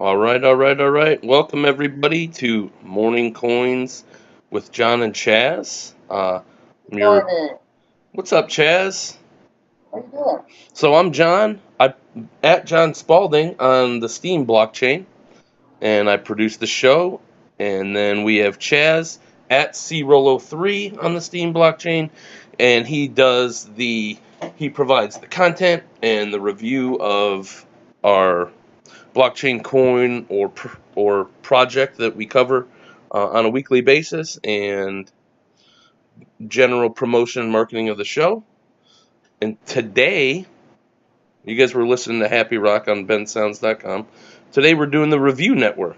All right, all right, all right. Welcome everybody to Morning Coins with John and Chaz. I'm your. Morning. What's up, Chaz? How you doing? So I'm John. I at John Spalding on the Steam blockchain, and I produce the show. And then we have Chaz at CRollo3 on the Steam blockchain, and he provides the content and the review of our blockchain coin or project that we cover on a weekly basis, and general promotion and marketing of the show. And today, you guys were listening to Happy Rock on bensounds.com. Today we're doing the review network.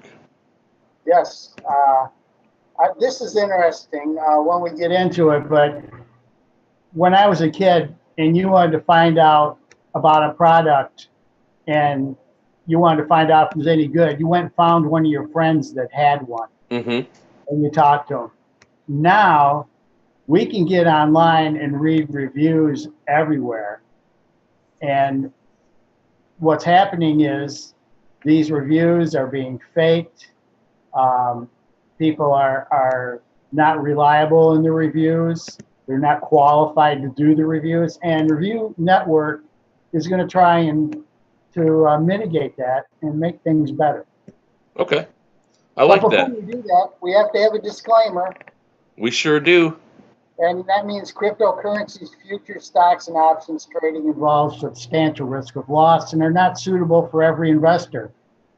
Yes. This is interesting when we get into it, but when I was a kid and you wanted to find out about a product and you wanted to find out if it was any good, you went and found one of your friends that had one Mm-hmm. and you talked to them. Now, we can get online and read reviews everywhere. And what's happening is these reviews are being faked. People are not reliable in the reviews. They're not qualified to do the reviews. And Review Network is going to try and to mitigate that and make things better. Okay. I like But that. before we do that, we have to have a disclaimer. We sure do. And that means cryptocurrencies, futures, stocks, and options trading involves substantial risk of loss and are not suitable for every investor.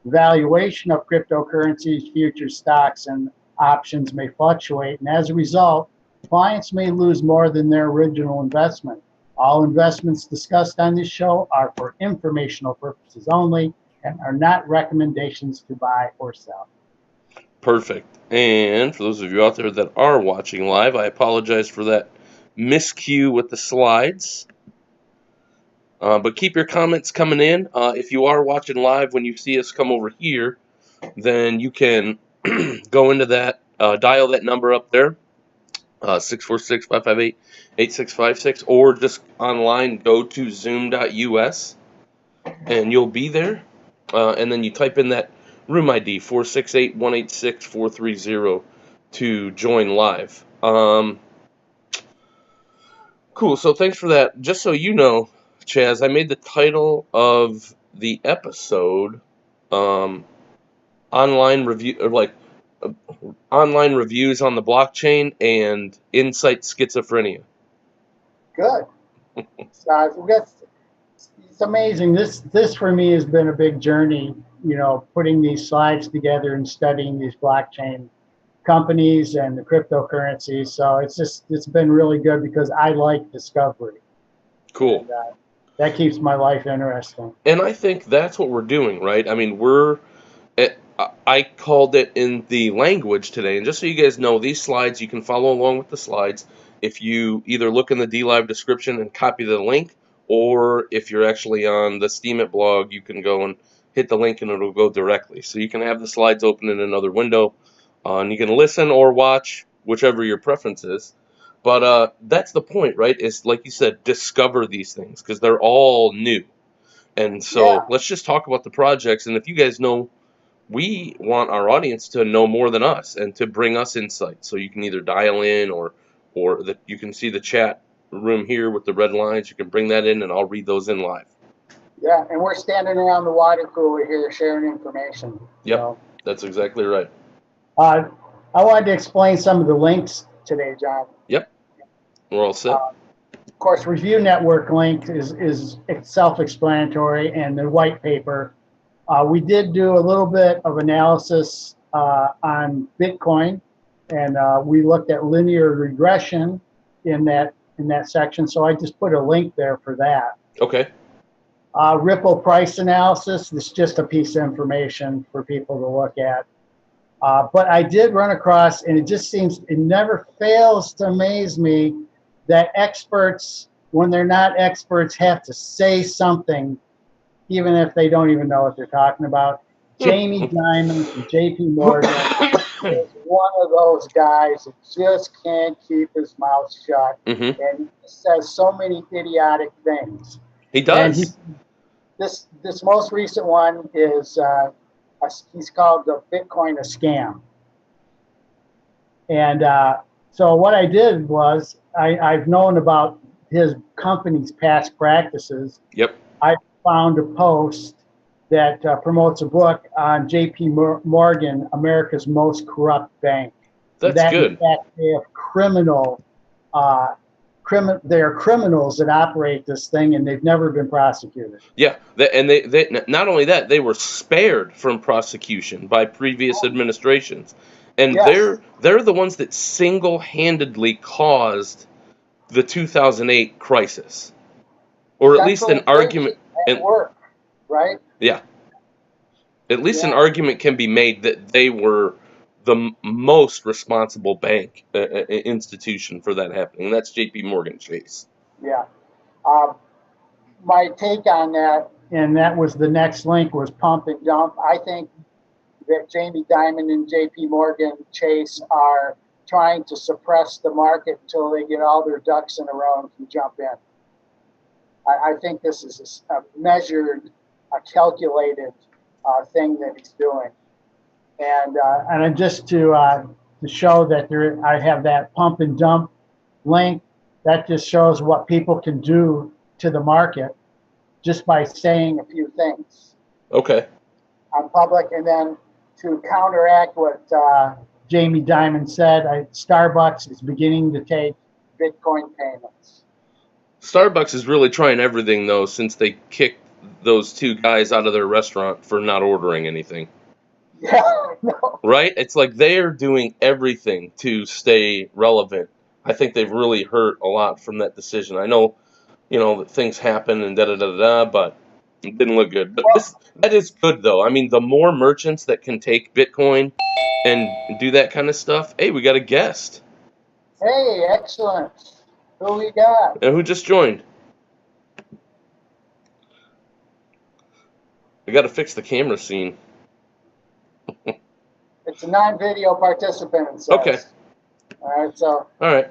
The valuation of cryptocurrencies, futures, stocks, and options may fluctuate, and as a result, clients may lose more than their original investment. All investments discussed on this show are for informational purposes only and are not recommendations to buy or sell. Perfect. And for those of you out there that are watching live, I apologize for that miscue with the slides. But keep your comments coming in. If you are watching live, when you see us come over here, then you can go into that, dial that number up there, 646-558-8656, or just online, go to zoom.us, and you'll be there. And then you type in that room ID, 468-186-430, to join live. Cool, so thanks for that. Just so you know, Chaz, I made the title of the episode online review, or like online reviews on the blockchain and insight schizophrenia. Good. It's amazing. This for me has been a big journey, putting these slides together and studying these blockchain companies and the cryptocurrencies. So it's been really good because I like discovery. Cool. And, that keeps my life interesting. And I think that's what we're doing, right? I mean, I called it in the language today, and just so you guys know, these slides, you can follow along with the slides if you either look in the DLive description and copy the link, or if you're actually on the Steemit blog, you can go and hit the link and it'll go directly. So you can have the slides open in another window, and you can listen or watch, whichever your preference is. But that's the point, right? Is, like you said, discover these things, because they're all new. And so let's just talk about the projects, and if you guys know, we want our audience to know more than us and to bring us insight. So you can either dial in or you can see the chat room here with the red lines. You can bring that in, and I'll read those in live. Yeah, and we're standing around the water cooler here sharing information. Yep, so that's exactly right. I wanted to explain some of the links today, John. Yep, we're all set. Of course, Review Network link is self-explanatory, and the white paper. We did do a little bit of analysis on Bitcoin, and we looked at linear regression in that section. So I just put a link there for that. Okay. Ripple price analysis. This is just a piece of information for people to look at. But I did run across, and it never fails to amaze me that experts, when they're not experts, have to say something, even if they don't even know what they're talking about. Jamie Dimon from JP Morgan is one of those guys that just can't keep his mouth shut. And he says so many idiotic things. He does. And this most recent one is he's called the Bitcoin a scam. And so what I did was I've known about his company's past practices. Yep. I found a post that promotes a book on J.P. Morgan, America's Most Corrupt Bank. That's good. In fact, they have they are criminals that operate this thing, and they've never been prosecuted. Yeah, and they not only that, they were spared from prosecution by previous administrations, and Yes. they're the ones that single-handedly caused the 2008 crisis, or at least an argument. At work, right? Yeah, at least an argument can be made that they were the most responsible bank institution for that happening, and that's J.P. Morgan Chase. Yeah. My take on that, and that was the next link, was pump and dump. I think that Jamie Dimon and J.P. Morgan Chase are trying to suppress the market until they get all their ducks in a row and can jump in. I think this is a measured, a calculated thing that he's doing. And just to show that I have that pump and dump link, that just shows what people can do to the market just by saying a few things. Okay. On public, and then to counteract what Jamie Dimon said, Starbucks is beginning to take Bitcoin payments. Starbucks is really trying everything, though, since they kicked those two guys out of their restaurant for not ordering anything. Yeah, no. Right? It's like they're doing everything to stay relevant. I think they've really hurt a lot from that decision. I know, that things happen and da-da-da-da-da, but it didn't look good. But that is good, though. I mean, the more merchants that can take Bitcoin and do that kind of stuff. Hey, we got a guest. Hey, excellent. Who we got? And who just joined? I got to fix the camera scene. It's a non-video participant, it says. Okay. All right, so. All right.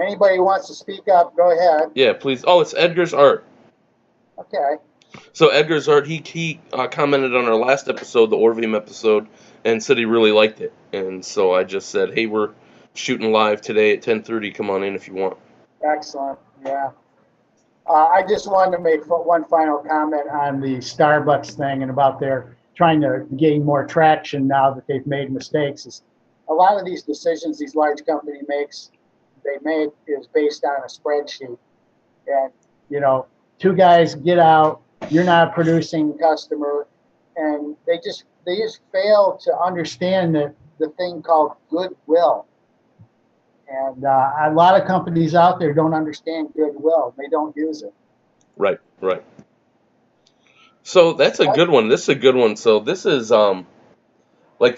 Anybody who wants to speak up, go ahead. Yeah, please. Oh, it's Edgar's Art. Okay. So Edgar's Art, he commented on our last episode, the Orvium episode, and said he really liked it. And so I just said, hey, we're shooting live today at 10:30. Come on in if you want. Excellent. Yeah. I just wanted to make one final comment on the Starbucks thing and about their trying to gain more traction now that they've made mistakes. A lot of these decisions these large companies make is based on a spreadsheet. And, two guys get out, you're not producing customer, and they just fail to understand the thing called goodwill. And a lot of companies out there don't understand goodwill. They don't use it. Right. So that's a good one. This is a good one. So this is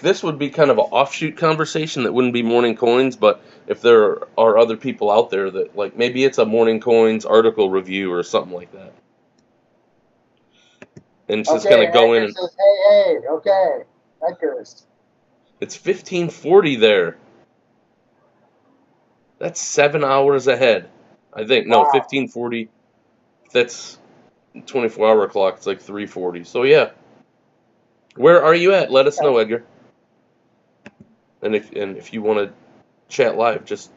this would be kind of an offshoot conversation that wouldn't be Morning Coins, but if there are other people out there that maybe it's a Morning Coins article review or something like that. And it's just kind of go in and says, hey, okay. Edgar's. It's 15:40 there. That's 7 hours ahead. I think. No, 15:40. That's 24-hour clock. It's like 3:40. So yeah. Where are you at? Let us know, Edgar. And if you want to chat live, just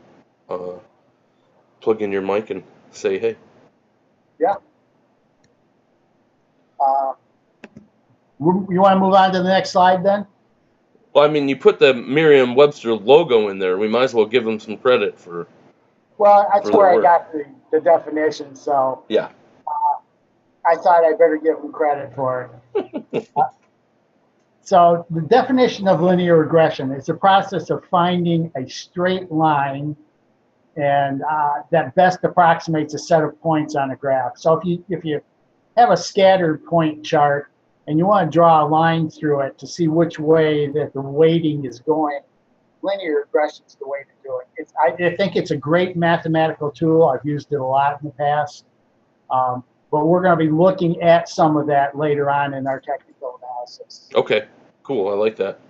plug in your mic and say hey. Yeah. You want to move on to the next slide then? Well, I mean, you put the Merriam-Webster logo in there. We might as well give them some credit for. Well, that's where I got the definition. So yeah. I thought I better give them credit for it. So the definition of linear regression is a process of finding a straight line and that best approximates a set of points on a graph. So if you have a scattered point chart and you want to draw a line through it to see which way that the weighting is going, linear regression is the way to do it. I think it's a great mathematical tool. I've used it a lot in the past. But we're going to be looking at some of that later on in our technical analysis. Okay, cool. I like that.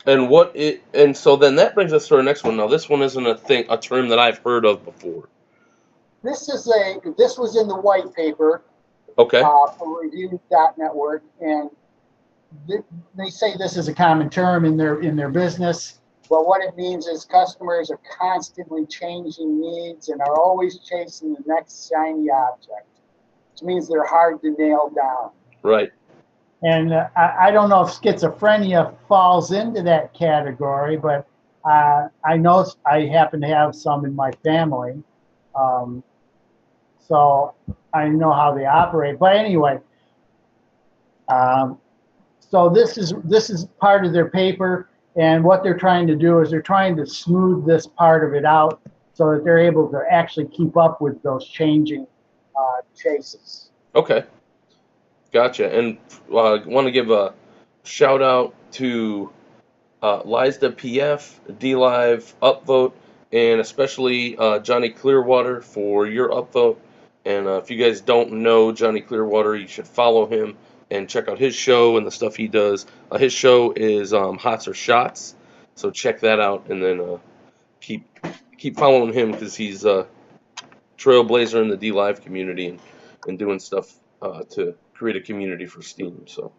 And so then that brings us to our next one. Now, this one isn't a term that I've heard of before. This was in the white paper Okay. For review.network, and they say this is a common term in their business, but what it means is customers are constantly changing needs and are always chasing the next shiny object, which means they're hard to nail down. Right. And I don't know if schizophrenia falls into that category, but I know I happen to have some in my family, so I know how they operate. But anyway, so this is part of their paper, and what they're trying to do is they're trying to smooth this part of it out so that they're able to actually keep up with those changing chases. Okay. Gotcha. And want to give a shout out to Lizda PF, DLive, Upvote, and especially Johnny Clearwater for your upvote. And if you guys don't know Johnny Clearwater, you should follow him and check out his show and the stuff he does. His show is Hots or Shots, so check that out, and then keep following him because he's a trailblazer in the DLive community and doing stuff to create a community for Steam. So.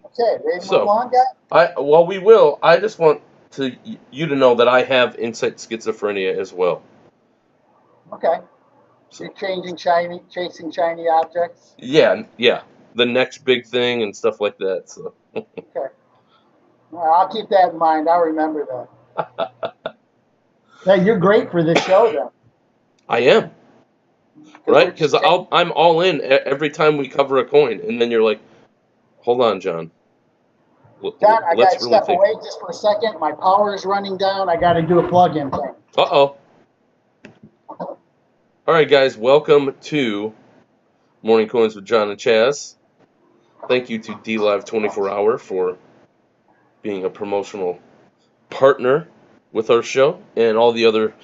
Okay, ready to move on, guys? Well, we will. I just want you to know that I have insight schizophrenia as well. Okay. So you're chasing shiny objects? Yeah. The next big thing and stuff like that. So. Okay. Well, I'll keep that in mind. I'll remember that. Yeah, you're great for this show, then. I am. Right? Because I'm all in every time we cover a coin, and then you're like, "Hold on, John. John, I got to step away just for a second. My power is running down. I got to do a plug-in thing." Uh-oh. All right, guys. Welcome to Morning Coins with John and Chaz. Thank you to DLive 24 Hour for being a promotional partner with our show and all the other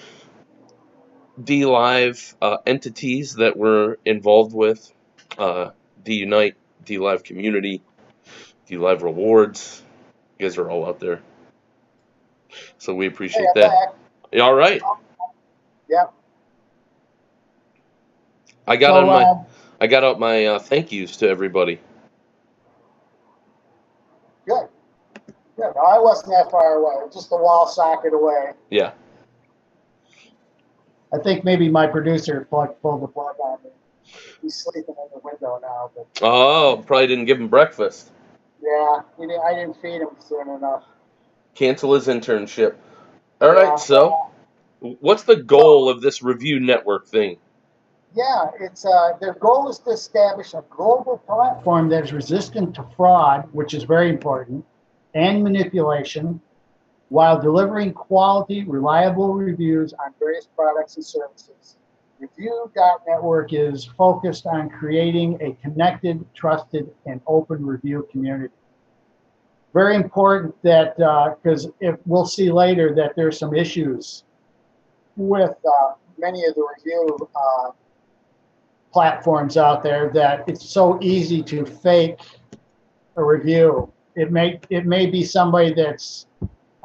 DLive entities that we're involved with. D-Unite, DLive Community, DLive Rewards. You guys are all out there. So we appreciate that. All right. Yep. I got out my thank yous to everybody. Good. No, I wasn't that far away. Just a wall socket away. Yeah. I think maybe my producer pulled the plug on me. He's sleeping in the window now. But oh, probably didn't give him breakfast. Yeah, I didn't feed him soon enough. Cancel his internship. All right, so what's the goal of this review network thing? Yeah, it's their goal is to establish a global platform that is resistant to fraud, which is very important, and manipulation, while delivering quality, reliable reviews on various products and services. Review.network is focused on creating a connected, trusted, and open review community. Very important that, because we'll see later that there's some issues with many of the review platforms out there, that it's so easy to fake a review. It may be somebody that's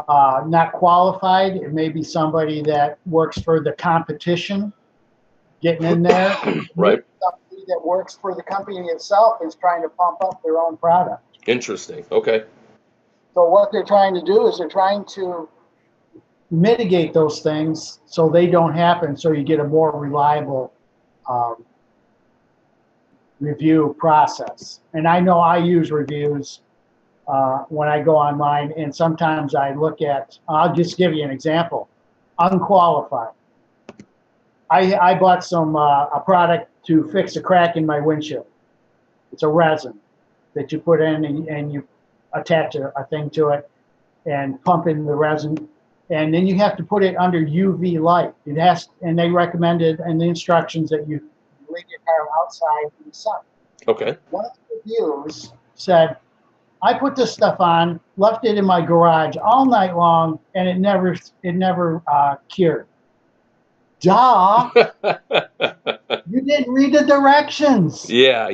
not qualified. It may be somebody that works for the competition, getting in there. Right. Somebody that works for the company itself is trying to pump up their own product. Interesting. Okay. So what they're trying to do is they're trying to mitigate those things so they don't happen, so you get a more reliable review process. And I know I use reviews when I go online, and sometimes I look at, I'll just give you an example, unqualified. I bought a product to fix a crack in my windshield. It's a resin that you put in and you attach a thing to it and pump in the resin. And then you have to put it under UV light. And they recommended in the instructions that you leave your car outside in the sun. Okay. One of the reviews said, I put this stuff on, left it in my garage all night long, and it never cured. Duh! You didn't read the directions. Yeah.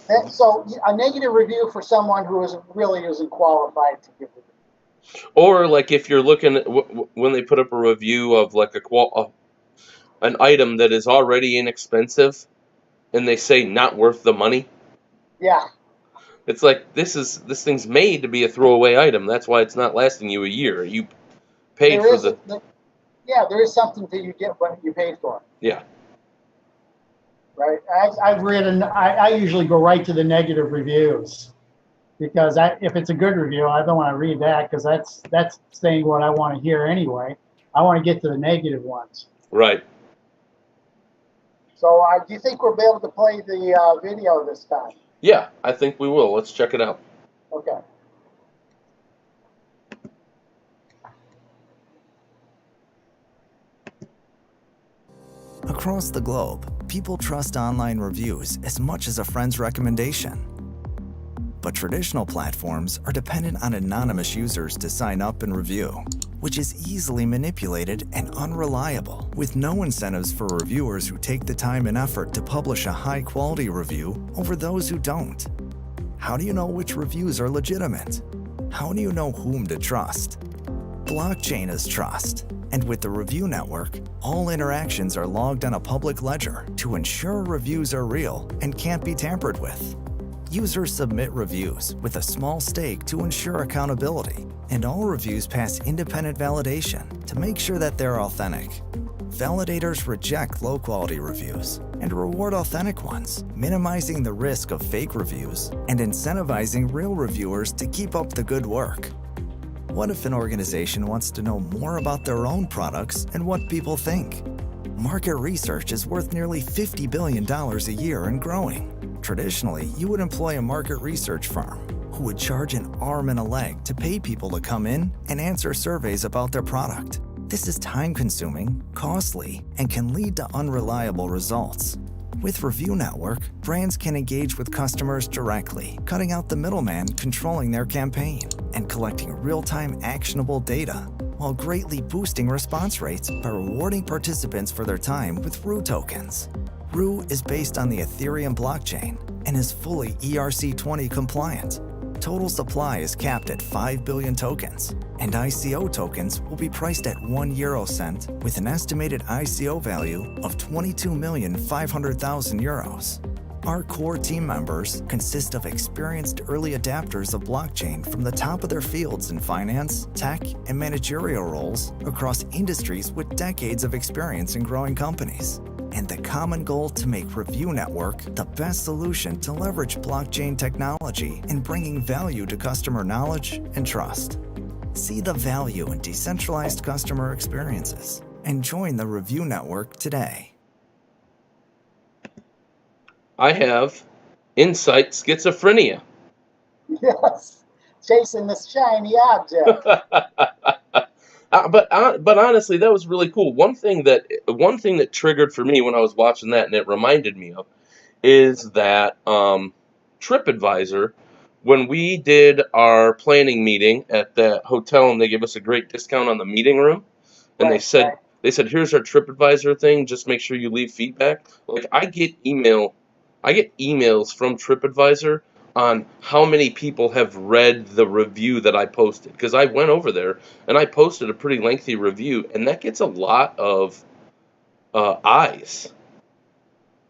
And so a negative review for someone who really isn't qualified to give it. Or like if you're looking at when they put up a review of like an item that is already inexpensive and they say not worth the money. Yeah. It's like this thing's made to be a throwaway item. That's why it's not lasting you a year. You paid There for is, the yeah, there is something that you get what you paid for. yeah. Right. I've written, I usually go right to the negative reviews because if it's a good review, I don't want to read that because that's saying what I want to hear anyway. I want to get to the negative ones. Right. So do you think we'll be able to play the video this time? Yeah, I think we will. Let's check it out. Okay. Across the globe, people trust online reviews as much as a friend's recommendation. But traditional platforms are dependent on anonymous users to sign up and review, which is easily manipulated and unreliable, with no incentives for reviewers who take the time and effort to publish a high-quality review over those who don't. How do you know which reviews are legitimate? How do you know whom to trust? Blockchain is trust. And with the review network, all interactions are logged on a public ledger to ensure reviews are real and can't be tampered with. Users submit reviews with a small stake to ensure accountability, and all reviews pass independent validation to make sure that they're authentic. Validators reject low-quality reviews and reward authentic ones, minimizing the risk of fake reviews and incentivizing real reviewers to keep up the good work. What if an organization wants to know more about their own products and what people think? Market research is worth nearly $50 billion a year and growing. Traditionally, you would employ a market research firm who would charge an arm and a leg to pay people to come in and answer surveys about their product. This is time-consuming, costly, and can lead to unreliable results. With Review Network, brands can engage with customers directly, cutting out the middleman controlling their campaign and collecting real-time actionable data, while greatly boosting response rates by rewarding participants for their time with RU tokens. RU is based on the Ethereum blockchain and is fully ERC-20 compliant. Total supply is capped at 5 billion tokens, and ICO tokens will be priced at 1 euro cent with an estimated ICO value of 22,500,000 euros. Our core team members consist of experienced early adapters of blockchain from the top of their fields in finance, tech, and managerial roles across industries with decades of experience in growing companies. And the common goal to make Review Network the best solution to leverage blockchain technology in bringing value to customer knowledge and trust. See the value in decentralized customer experiences and join the Review Network today. I have insight schizophrenia. Yes. Chasing the shiny object. But honestly, that was really cool. One thing that triggered for me when I was watching that, and it reminded me of, is that TripAdvisor, when we did our planning meeting at that hotel, and they gave us a great discount on the meeting room, and they said here's our TripAdvisor thing. Just make sure you leave feedback. Like I get emails from TripAdvisor on how many people have read the review that I posted, because I went over there and I posted a pretty lengthy review, and that gets a lot of eyes.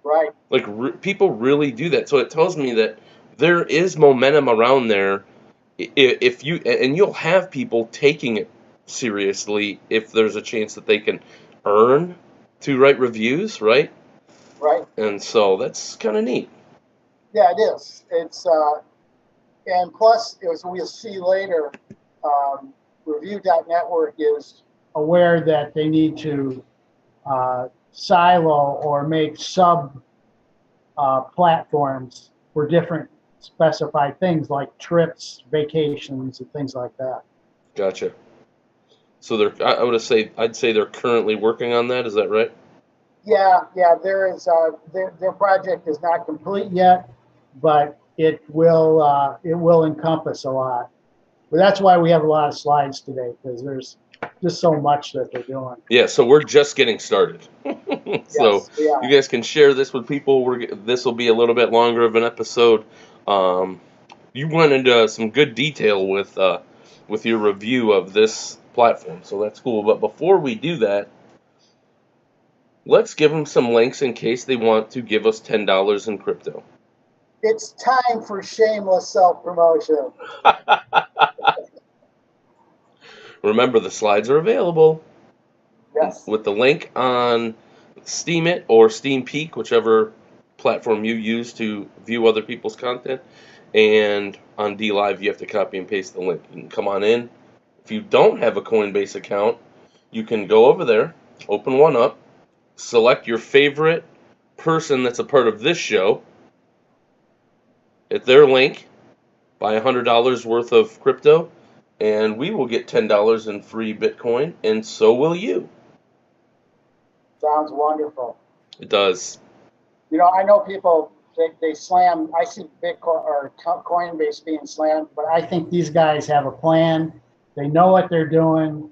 Right. Like people really do that, so it tells me that there is momentum around there. If you'll have people taking it seriously if there's a chance that they can earn to write reviews, right? Right. And so that's kind of neat. Yeah, it is. It's and plus, as we'll see later, Review.network is aware that they need to silo or make sub platforms for different specified things like trips, vacations, and things like that. Gotcha. So I'd say they're currently working on that. Is that right? Yeah. There is their project is not complete yet, but it will encompass a lot. But that's why we have a lot of slides today, because there's just so much that they're doing. Yeah. So we're just getting started. So Yes, we are. you guys can share this with people. This will be a little bit longer of an episode. You went into some good detail with your review of this platform, so that's cool. But before we do that, Let's give them some links in case they want to give us $10 in crypto. It's time for shameless self-promotion. Remember, the slides are available. Yes. With the link on Steemit or SteamPeak, whichever platform you use to view other people's content. And on DLive, you have to copy and paste the link. You can come on in. If you don't have a Coinbase account, you can go over there, open one up, select your favorite person that's a part of this show, hit their link, buy $100 worth of crypto, and we will get $10 in free Bitcoin, and so will you. Sounds wonderful. It does. You know, I know people, they slam, I see Bitcoin or Coinbase being slammed, but I think these guys have a plan. They know what they're doing,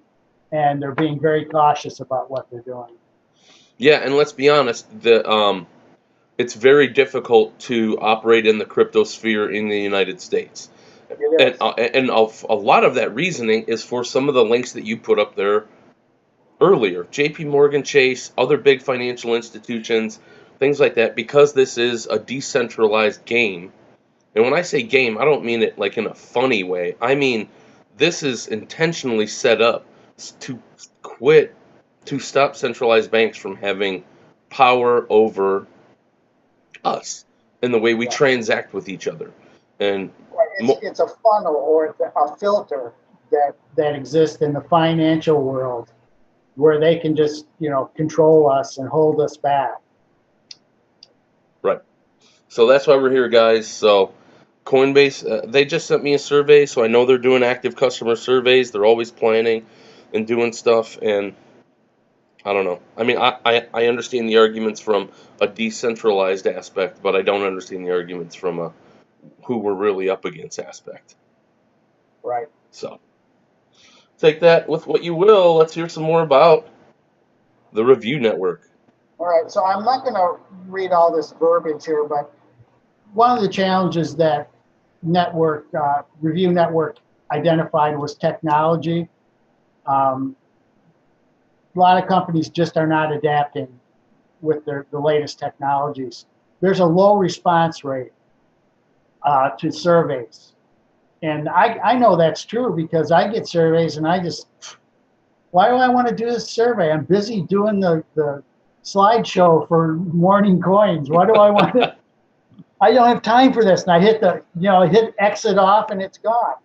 and they're being very cautious about what they're doing. Yeah, and let's be honest, it's very difficult to operate in the crypto sphere in the United States. And a lot of that reasoning is for some of the links that you put up there earlier. JP Morgan Chase, other big financial institutions, things like that, because this is a decentralized game. And when I say game, I don't mean it like in a funny way. I mean, this is intentionally set up to stop centralized banks from having power over us and the way we transact with each other. And it's a funnel or a filter that exists in the financial world where they can just, you know, control us and hold us back. Right. So that's why we're here, guys. So Coinbase, they just sent me a survey, so I know they're doing active customer surveys. They're always planning and doing stuff, and I don't know. I mean, I understand the arguments from a decentralized aspect, but I don't understand the arguments from a who we're really up against aspect. Right. So take that with what you will. Let's hear some more about the Review Network. All right. So I'm not going to read all this verbiage here, but one of the challenges that Review Network identified was technology. A lot of companies just are not adapting with the latest technologies. There's a low response rate to surveys. And I know that's true because I get surveys and why do I want to do this survey? I'm busy doing the slideshow for Morning Coins. Why do I want to? I don't have time for this. And I hit exit off and it's gone.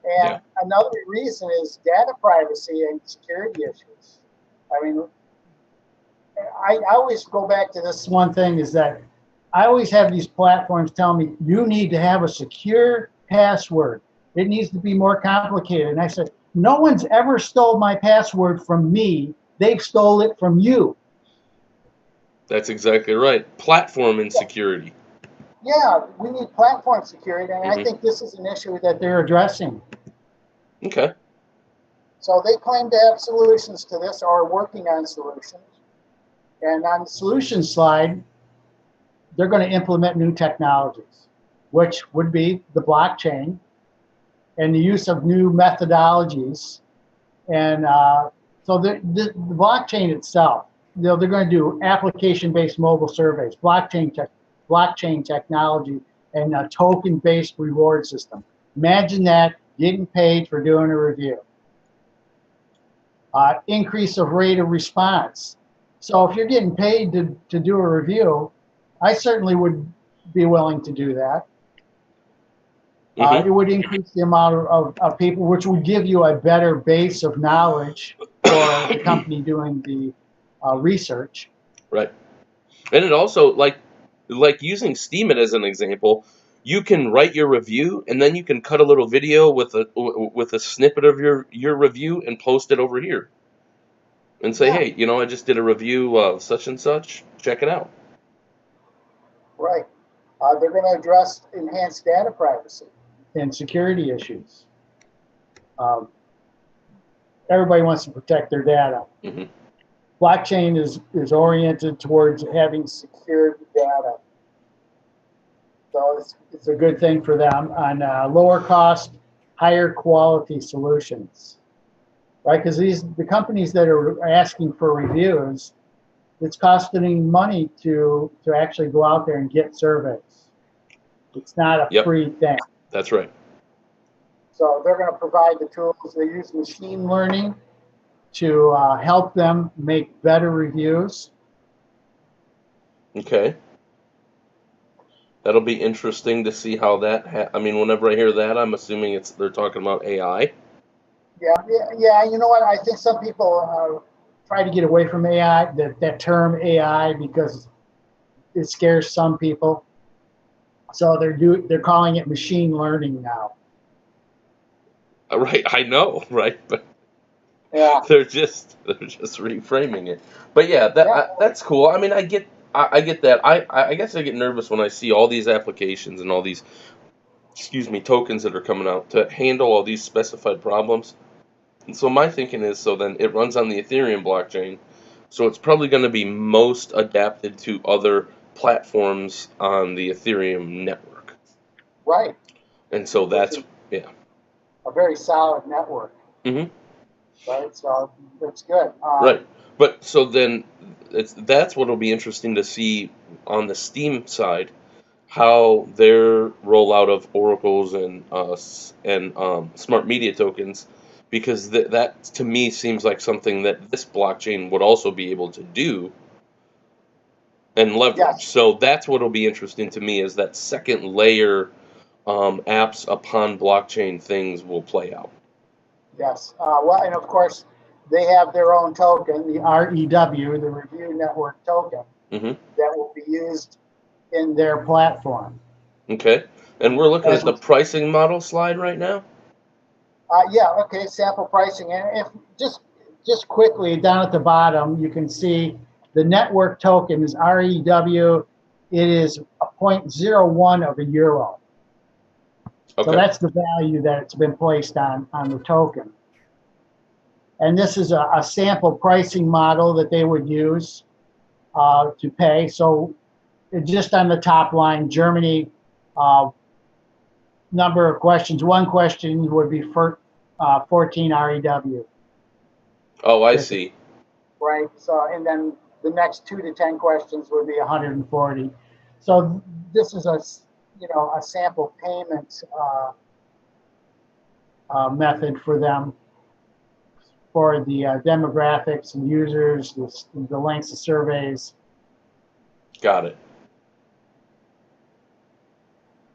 And another reason is data privacy and security issues. I mean, I always go back to this one thing is that I always have these platforms tell me, you need to have a secure password. It needs to be more complicated. And I said, no one's ever stole my password from me. They've stole it from you. That's exactly right. Platform insecurity. Yeah, we need platform security. And I think this is an issue that they're addressing. Okay. So they claim to have solutions to this or are working on solutions. And on the solution slide, they're going to implement new technologies, which would be the blockchain and the use of new methodologies. And so the blockchain itself, they're going to do application-based mobile surveys, blockchain technology, and a token-based reward system. Imagine that, getting paid for doing a review. Increase of rate of response. So if you're getting paid to do a review, I certainly would be willing to do that. It would increase the amount of people, which would give you a better base of knowledge for the company doing the research. Right. And it also, like using Steemit as an example, you can write your review and then you can cut a little video with a snippet of your review and post it over here. And say, hey, I just did a review of such and such. Check it out. Right. They're going to address enhanced data privacy and security issues. Everybody wants to protect their data. Blockchain is oriented towards having secure data. So it's a good thing for them on lower cost, higher quality solutions. Right, because the companies that are asking for reviews, it's costing money to actually go out there and get surveys. It's not a Yep. free thing. That's right. So they're going to provide the tools. They use machine learning to help them make better reviews. Okay. That'll be interesting to see how that. I mean, whenever I hear that, I'm assuming they're talking about AI. Yeah. You know what? I think some people try to get away from AI, that term AI, because it scares some people. So they're calling it machine learning now. Right, I know, right? But Yeah. they're just reframing it. But yeah, that's cool. I mean, I get that. I guess I get nervous when I see all these applications and all these, tokens that are coming out to handle all these specified problems. And so my thinking is, so then it runs on the Ethereum blockchain, so it's probably going to be most adapted to other platforms on the Ethereum network. Right. And so that's a very solid network. Mm-hmm. Right. So that's good. Right. But so then that's what'll be interesting to see on the Steam side, how their rollout of oracles and smart media tokens, because that to me seems like something that this blockchain would also be able to do and leverage. Yes. So that's what'll be interesting to me, is that second layer apps upon blockchain things will play out. Yes. Well, and of course, they have their own token, the REW, the Review Network token, Mm-hmm. that will be used in their platform. Okay. And we're looking at the pricing model slide right now? Okay, sample pricing. And if just quickly, down at the bottom, you can see the network token is REW. It is a 0.01 of a euro. Okay. So that's the value that it's been placed on the token. And this is a sample pricing model that they would use to pay. So just on the top line, Germany, number of questions. One question would be for 14 REW. Oh, I see. Right. So, and then the next 2 to 10 questions would be 140. So this is a sample payment method for them, for the demographics and users, the lengths of surveys. Got it.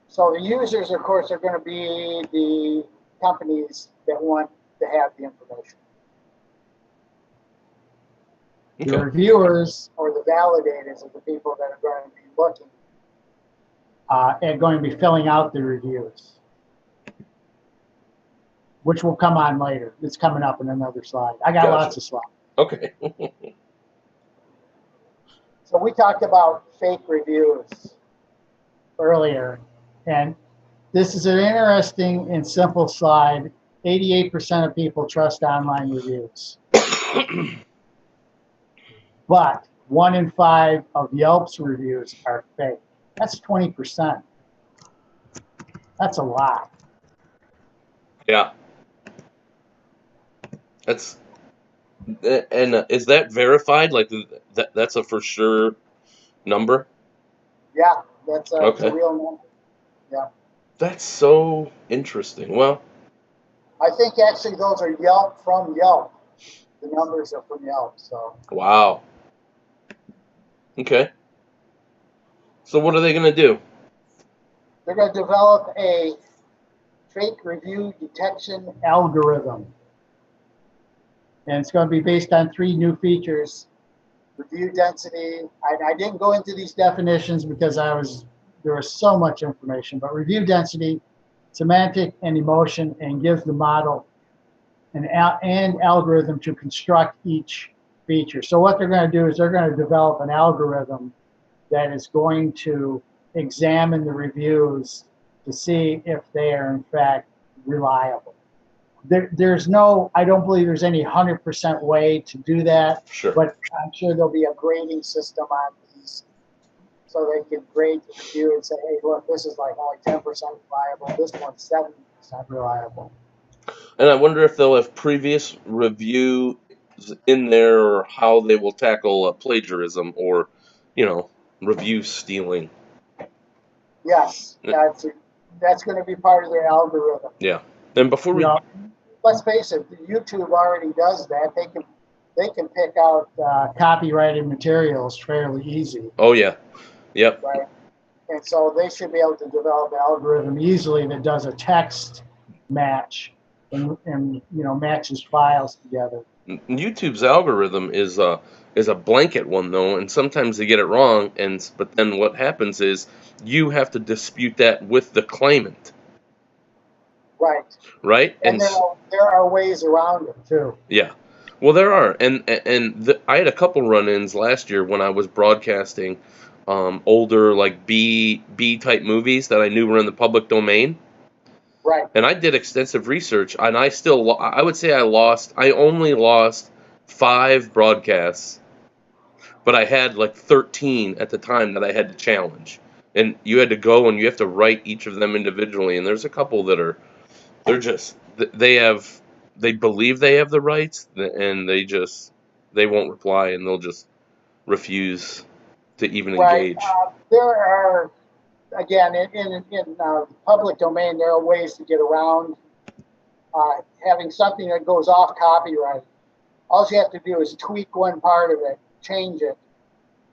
So the users, of course, are going to be the companies that want to have the information. Okay. The reviewers or the validators are the people that are going to be looking and going to be filling out the reviews, which will come on later. It's coming up in another slide. I got lots of slides. Okay. So we talked about fake reviews earlier, and this is an interesting and simple slide. 88% of people trust online reviews. But 1 in 5 of Yelp's reviews are fake. That's 20%. That's a lot. Yeah. That's, and is that verified? Like that's a for sure number? Yeah, that's a Okay. real number. Yeah. That's so interesting. Well, I think actually those are Yelp from Yelp. The numbers are from Yelp. So. wow. Okay. So what are they going to do? They're going to develop a fake review detection algorithm. And it's going to be based on 3 new features. Review density. I didn't go into these definitions because there was so much information, but review density, semantic and emotion, and gives the model an algorithm to construct each feature. So what they're going to do is they're going to develop an algorithm that is going to examine the reviews to see if they are in fact reliable. I don't believe there's any 100% way to do that. Sure. But I'm sure there'll be a grading system on these, so they can grade the review and say, hey, look, this is like only 10% reliable. This one's 70% reliable. And I wonder if they'll have previous review in there, or how they will tackle plagiarism or, review stealing. Yes, that's going to be part of their algorithm. Yeah. And before we, let's face it, YouTube already does that. They can pick out copyrighted materials fairly easy. oh yeah, yep. Right. And so they should be able to develop an algorithm easily that does a text match and matches files together. YouTube's algorithm is a blanket one though, and sometimes they get it wrong. But then what happens is you have to dispute that with the claimant. Right. Right. And there are ways around it too. Yeah. Well, there are, I had a couple run-ins last year when I was broadcasting older like B type movies that I knew were in the public domain. Right. And I did extensive research, and I would say I only lost 5 broadcasts, but I had like 13 at the time that I had to challenge. And you had to go and you have to write each of them individually. And there's a couple that they believe they have the rights, and they won't reply, and they'll just refuse to even engage. There are, again, in public domain, there are ways to get around having something that goes off copyright. All you have to do is tweak one part of it, change it,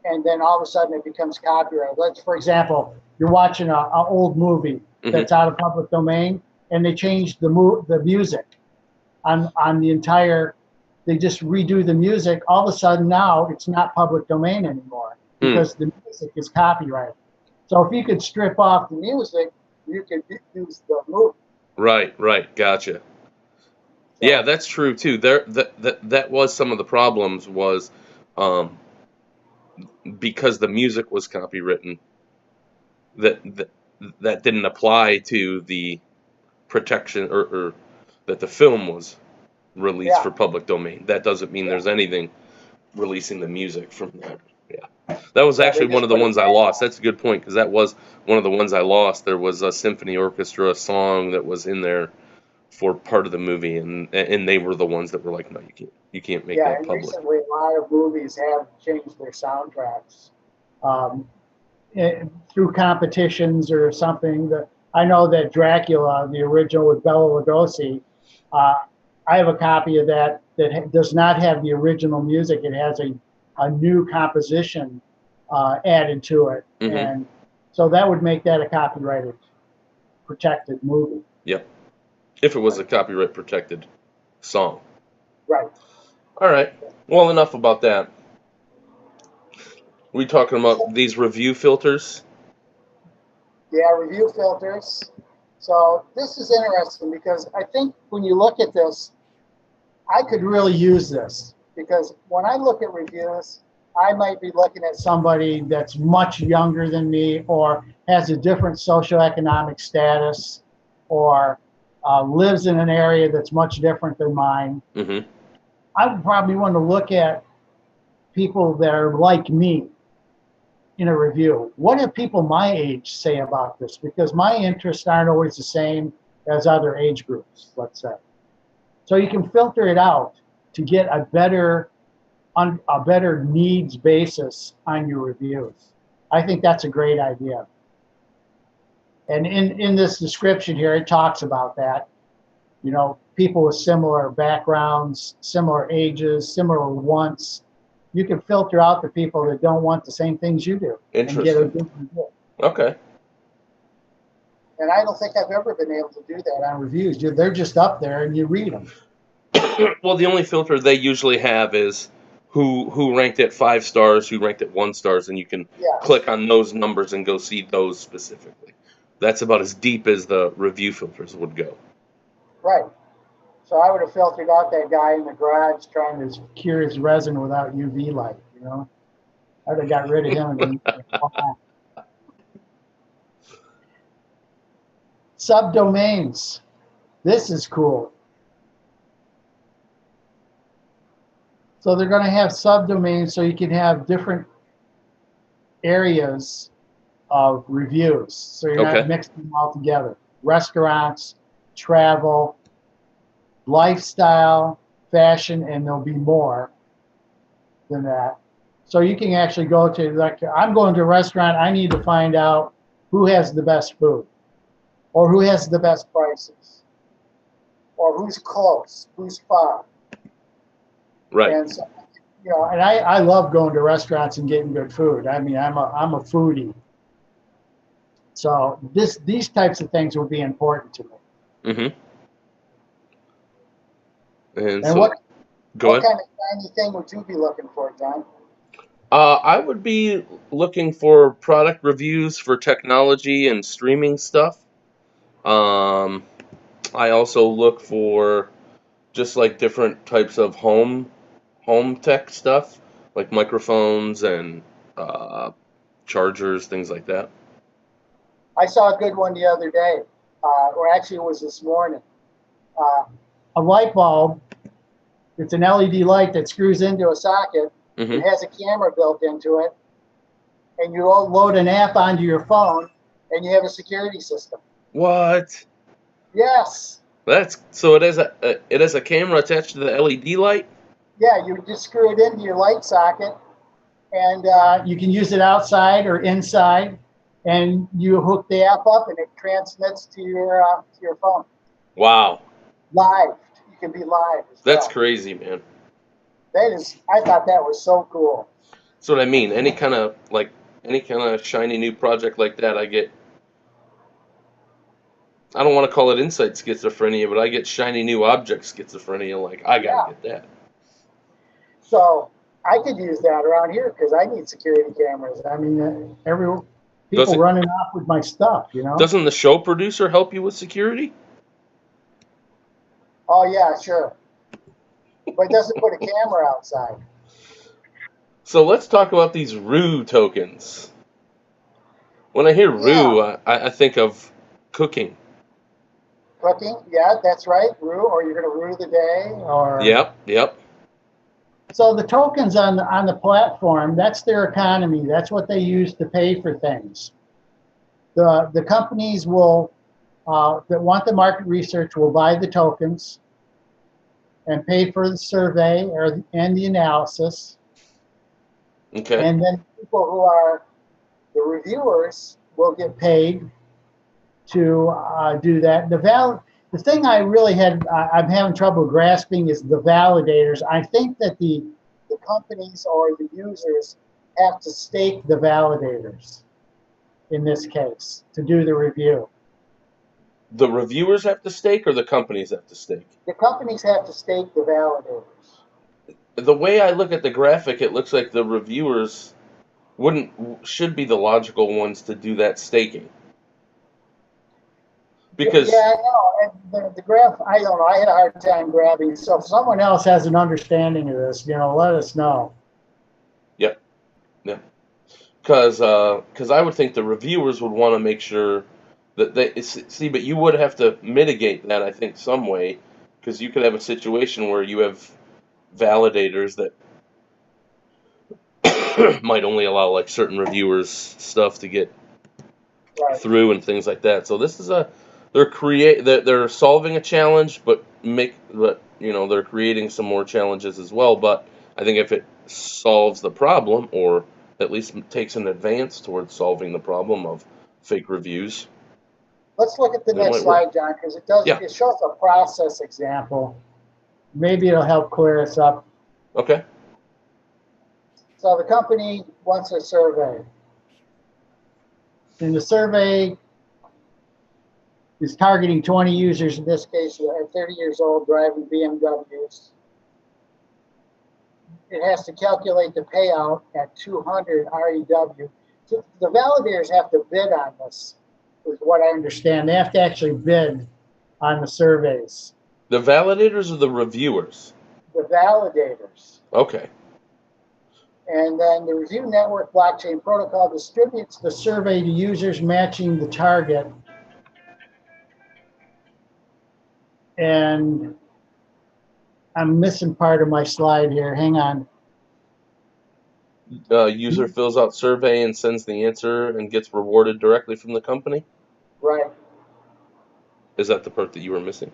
and then all of a sudden it becomes copyright. For example, you're watching an old movie that's out of public domain, and they change the music on the entire. They just redo the music. All of a sudden now it's not public domain anymore because the music is copyrighted. So if you could strip off the music, you could use the movie. Right. Gotcha. Yeah, that's true too. That was some of the problems was, because the music was copywritten, that didn't apply to the protection or that the film was released for public domain. That doesn't mean there's anything releasing the music from that. Yeah, that was actually one of the ones I lost. That's a good point, because that was one of the ones I lost. There was a symphony orchestra song that was in there for part of the movie, and they were the ones that were like, no, you can't make that public. Recently a lot of movies have changed their soundtracks through competitions or something. I know that Dracula, the original with Bela Lugosi, I have a copy of that does not have the original music. It has a new composition added to it, and so that would make that a copyrighted protected movie. Yep. If it was a copyright protected song. Right. All right. Well, enough about that. We talking about these review filters? Yeah, review filters. So this is interesting because I think when you look at this, I could really use this, because when I look at reviews, I might be looking at somebody that's much younger than me, or has a different socioeconomic status, or lives in an area that's much different than mine. I would probably want to look at people that are like me in a review. What do people my age say about this? Because my interests aren't always the same as other age groups, let's say. So you can filter it out to get a better needs basis on your reviews. I think that's a great idea. And in this description here, it talks about that. People with similar backgrounds, similar ages, similar wants. You can filter out the people that don't want the same things you do. Interesting. And get a good review. Okay. And I don't think I've ever been able to do that on reviews. They're just up there and you read them. Well, the only filter they usually have is who ranked it 5 stars, who ranked it 1 stars, and you can click on those numbers and go see those specifically. That's about as deep as the review filters would go. Right. So I would have filtered out that guy in the garage trying to cure his resin without UV light, I would have got rid of him. Subdomains. This is cool. So they're going to have subdomains so you can have different areas of reviews. So you're not mixing them all together. Restaurants, travel, lifestyle, fashion, and there'll be more than that. So you can actually go to, like, I'm going to a restaurant, I need to find out who has the best food, or who has the best prices, or who's close, who's far. Right. And so, you know, and I love going to restaurants and getting good food. I mean, I'm a foodie. So these types of things will be important to me. Mm-hmm. And And so, what go ahead. kind of shiny thing would you be looking for, John? I would be looking for product reviews for technology and streaming stuff. I also look for just like different types of home tech stuff, like microphones and uh, chargers, things like that. I saw a good one the other day, or actually it was this morning. A light bulb. It's an LED light that screws into a socket. Mm-hmm. It has a camera built into it, and you load an app onto your phone, and you have a security system. What? Yes. That's so. It has a camera attached to the LED light. Yeah, you just screw it into your light socket, and you can use it outside or inside, and you hook the app up, and it transmits to your phone. Wow. Live. You can be live as That's well. crazy, man. I thought that was so cool. That's what I mean. Any kind of shiny new project like that, I don't want to call it insight schizophrenia, but I get shiny new object schizophrenia. Like, I gotta get that. So I could use that around here because I need security cameras. I mean, people running off with my stuff, you know. Doesn't the show producer help you with security? Oh yeah, sure. But it doesn't put a camera outside. So let's talk about these RU tokens. When I hear RU, I think of cooking. Cooking, yeah, that's right. Rue, or you're going to rue the day, or Yep. So the tokens on the platform, that's their economy. That's what they use to pay for things. The companies will that want the market research will buy the tokens and pay for the survey and the analysis. Okay. And then people who are the reviewers will get paid to do that. The thing I'm having trouble grasping is the validators. I think that the companies or the users have to stake the validators in this case to do the review. The reviewers have to stake, or the companies have to stake? The companies have to stake the validators. The way I look at the graphic, it looks like the reviewers should be the logical ones to do that staking. Because I know. And the graph, I don't know. I had a hard time grabbing. So if someone else has an understanding of this, let us know. Yeah. Because I would think the reviewers would want to make sure that but you would have to mitigate that, I think, some way, because you could have a situation where you have validators that might only allow like certain reviewers stuff to get through and things like that. So this is they're solving a challenge, but they're creating some more challenges as well. But I think if it solves the problem, or at least takes an advance towards solving the problem of fake reviews. Let's look at the next slide, John, because it shows a process example. Maybe it'll help clear us up. Okay. So the company wants a survey. And the survey is targeting 20 users, in this case, who are 30 years old, driving BMWs. It has to calculate the payout at 200 REW. So the validators have to bid on this, is what I understand. They have to actually bid on the surveys. The validators or the reviewers? The validators. Okay. And then the Review Network blockchain protocol distributes the survey to users matching the target. And I'm missing part of my slide here. Hang on. User fills out survey and sends the answer and gets rewarded directly from the company? Right. Is that the part that you were missing?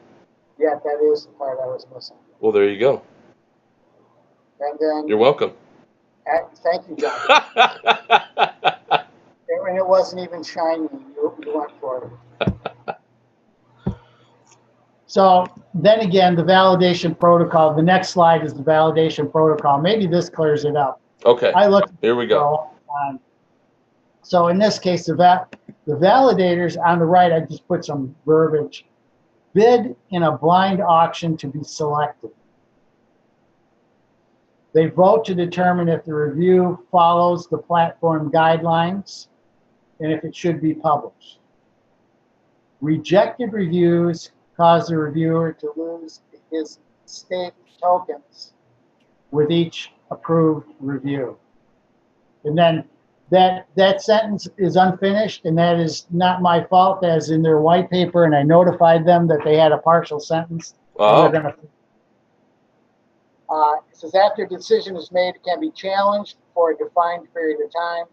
Yeah, that is the part I was missing. Well, there you go. And then, You're welcome. thank you, John. And it wasn't even shiny. You went for it. So then again, the validation protocol, the next slide is the validation protocol. Maybe this clears it up. Okay, I looked here we go. for a long time. So in this case, the validators on the right, I just put some verbiage. Bid in a blind auction to be selected. They vote to determine if the review follows the platform guidelines and if it should be published. Rejected reviews cause the reviewer to lose his staked tokens with each approved review. And then that sentence is unfinished, and that is not my fault. That is in their white paper, and I notified them that they had a partial sentence. Oh. And they're gonna, it says after a decision is made, it can be challenged for a defined period of time.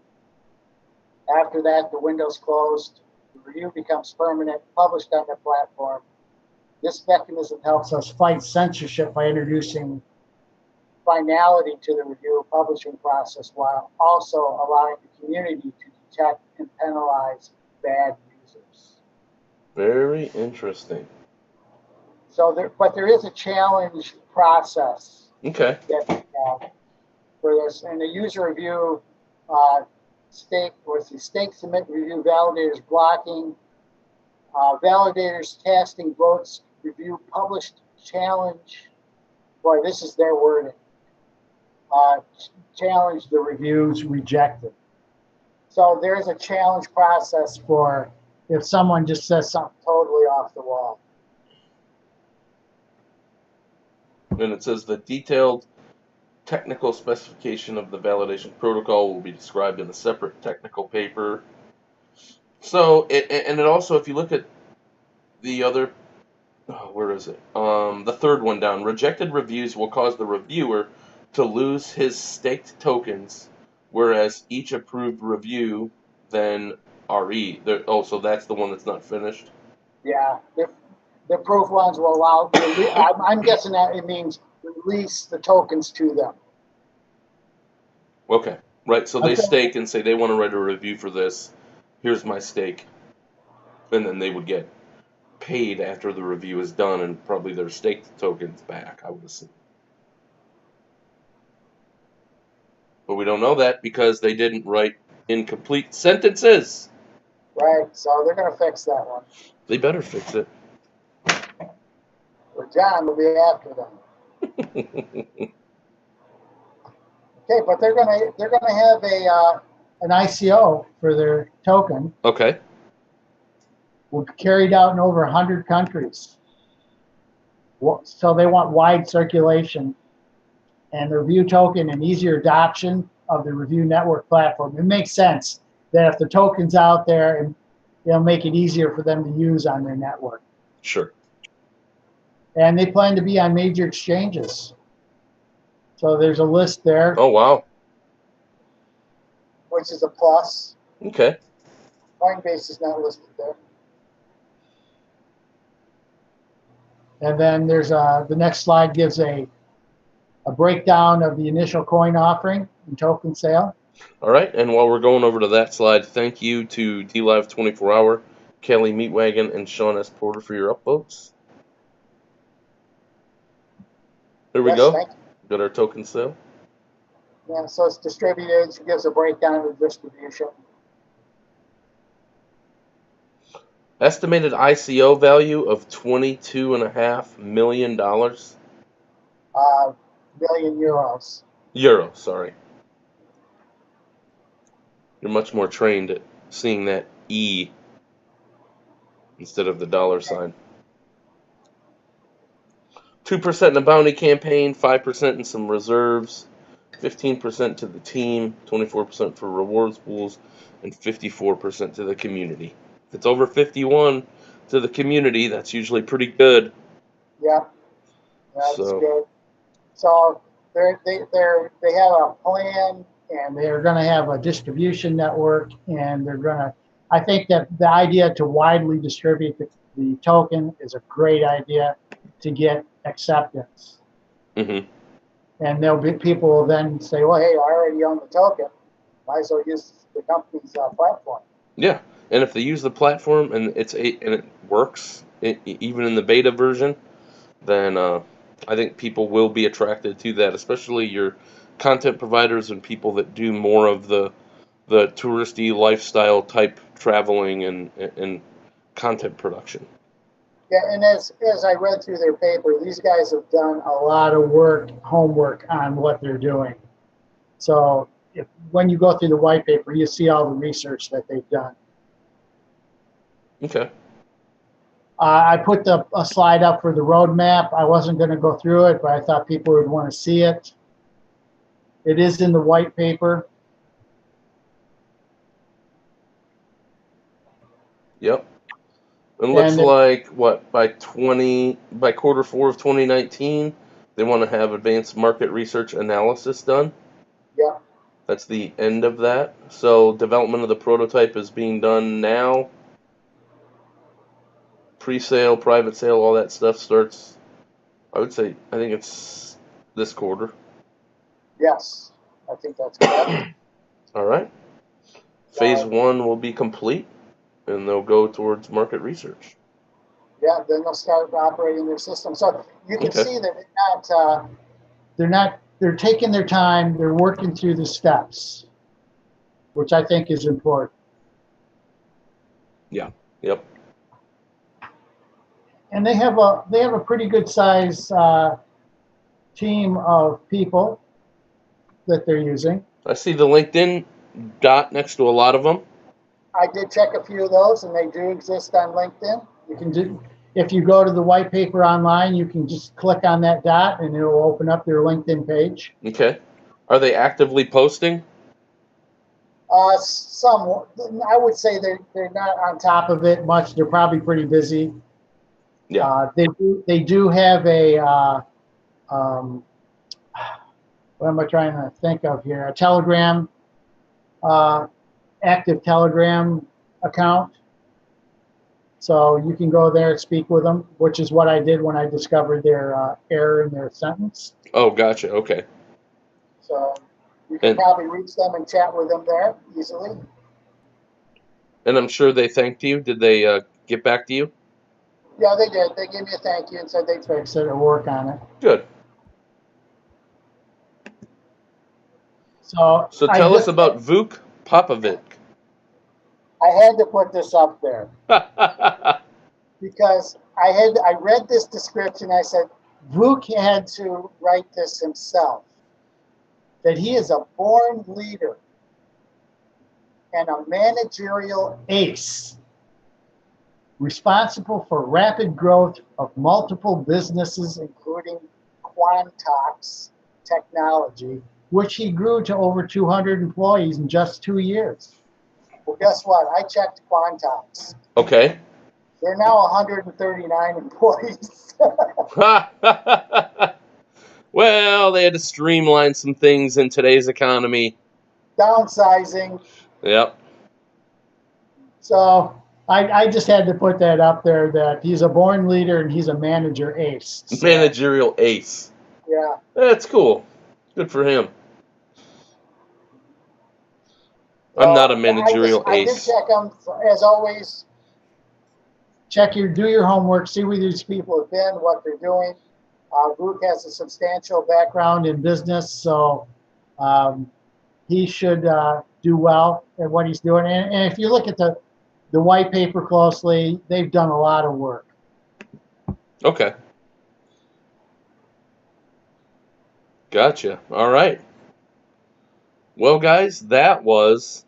After that, the window's closed. The review becomes permanent, published on the platform. This mechanism helps us fight censorship by introducing finality to the review publishing process while also allowing the community to detect and penalize bad users. Very interesting. So there is a challenge process. Okay. That we have for this, and the user review stake submit review validators blocking, validators casting votes, review published challenge. Boy, this is their wording. Challenge the reviews rejected. So there's a challenge process for if someone just says something totally off the wall. And it says the detailed technical specification of the validation protocol will be described in a separate technical paper. So, and it also, if you look at the other, where is it? The third one down, rejected reviews will cause the reviewer to lose his staked tokens, whereas each approved review then RE. So that's the one that's not finished? Yeah, the approved ones will allow, I'm guessing that it means release the tokens to them. Okay, right, so they Okay. stake and say they want to write a review for this, here's my stake, and then they would get paid after the review is done and probably their staked tokens back, I would assume. But we don't know that because they didn't write incomplete sentences. Right, so they're going to fix that one. They better fix it. Or John will be after them. Okay, but they're going to have an ICO for their token. Okay. Carried out in over 100 countries. So they want wide circulation and the review token and easier adoption of the review network platform. It makes sense that if the token's out there, and it'll make it easier for them to use on their network. Sure. And they plan to be on major exchanges. So there's a list there. Oh, wow. Which is a plus. Okay. Coinbase is not listed there. And then there's the next slide gives a breakdown of the initial coin offering and token sale. All right, and while we're going over to that slide, thank you to DLive 24 Hour, Kelly Meatwagon, and Sean S. Porter for your upvotes. There we go. Got our token sale. Yeah, so it's distributed. It gives a breakdown of the distribution. Estimated ICO value of $22.5 million. Million euros. Euro, sorry. You're much more trained at seeing that E instead of the dollar sign. 2% in a bounty campaign, 5% in some reserves, 15% to the team, 24% for rewards pools, and 54% to the community. If it's over 51 to the community, that's usually pretty good. Yeah, that's good. So they have a plan, and they're going to have a distribution network, and they're going to. I think that the idea to widely distribute the token is a great idea to get acceptance. Mm-hmm. And there'll be people will then say, well, hey, I already own the token. Might as well use the company's platform. Yeah, and if they use the platform and it works, even in the beta version, then I think people will be attracted to that, especially your content providers and people that do more of the touristy lifestyle type traveling and content production. Yeah, and as I read through their paper, these guys have done a lot of homework on what they're doing. So when you go through the white paper, you see all the research that they've done. Okay. I put a slide up for the roadmap. I wasn't going to go through it, but I thought people would want to see it. It is in the white paper. Yep. It looks like what by quarter 4 of 2019, they want to have advanced market research analysis done. Yeah. That's the end of that. So development of the prototype is being done now. Pre-sale, private sale, all that stuff starts, I think it's this quarter. Yes, I think that's correct. All right. Phase 1 will be complete, and they'll go towards market research. Yeah, then they'll start operating their system. So you can see that they're taking their time, they're working through the steps, which I think is important. Yeah. Yep. And they have a pretty good size team of people that they're using. I see the LinkedIn dot next to a lot of them. I did check a few of those, and they do exist on LinkedIn. You can do, if you go to the white paper online, you can just click on that dot, and it will open up their LinkedIn page. Okay. Are they actively posting? Some, I would say they're not on top of it much. They're probably pretty busy. Yeah. They do have a what am I trying to think of here? A Telegram, active Telegram account. So you can go there and speak with them, which is what I did when I discovered their error in their sentence. Oh, gotcha. Okay. So you can probably reach them and chat with them there easily. And I'm sure they thanked you. Did they get back to you? Yeah, they did. They gave me a thank you and said they'd fix it or work on it. Good. So tell us about Vuk Popovic. I had to put this up there because I read this description. I said, Vuk had to write this himself, that he is a born leader and a managerial ace, responsible for rapid growth of multiple businesses, including Quantox Technology, which he grew to over 200 employees in just 2 years. Well, guess what? I checked Quantox. Okay. They're now 139 employees. Well, they had to streamline some things in today's economy. Downsizing. Yep. So I just had to put that up there, that he's a born leader and he's a manager ace. So, managerial ace. Yeah. That's cool. Good for him. I'm not a managerial ace. I did check them, as always. Do your homework, see where these people have been, what they're doing. Vuk has a substantial background in business, so he should do well at what he's doing. And if you look at the white paper closely, they've done a lot of work. Okay. Gotcha. All right. Well, guys, that was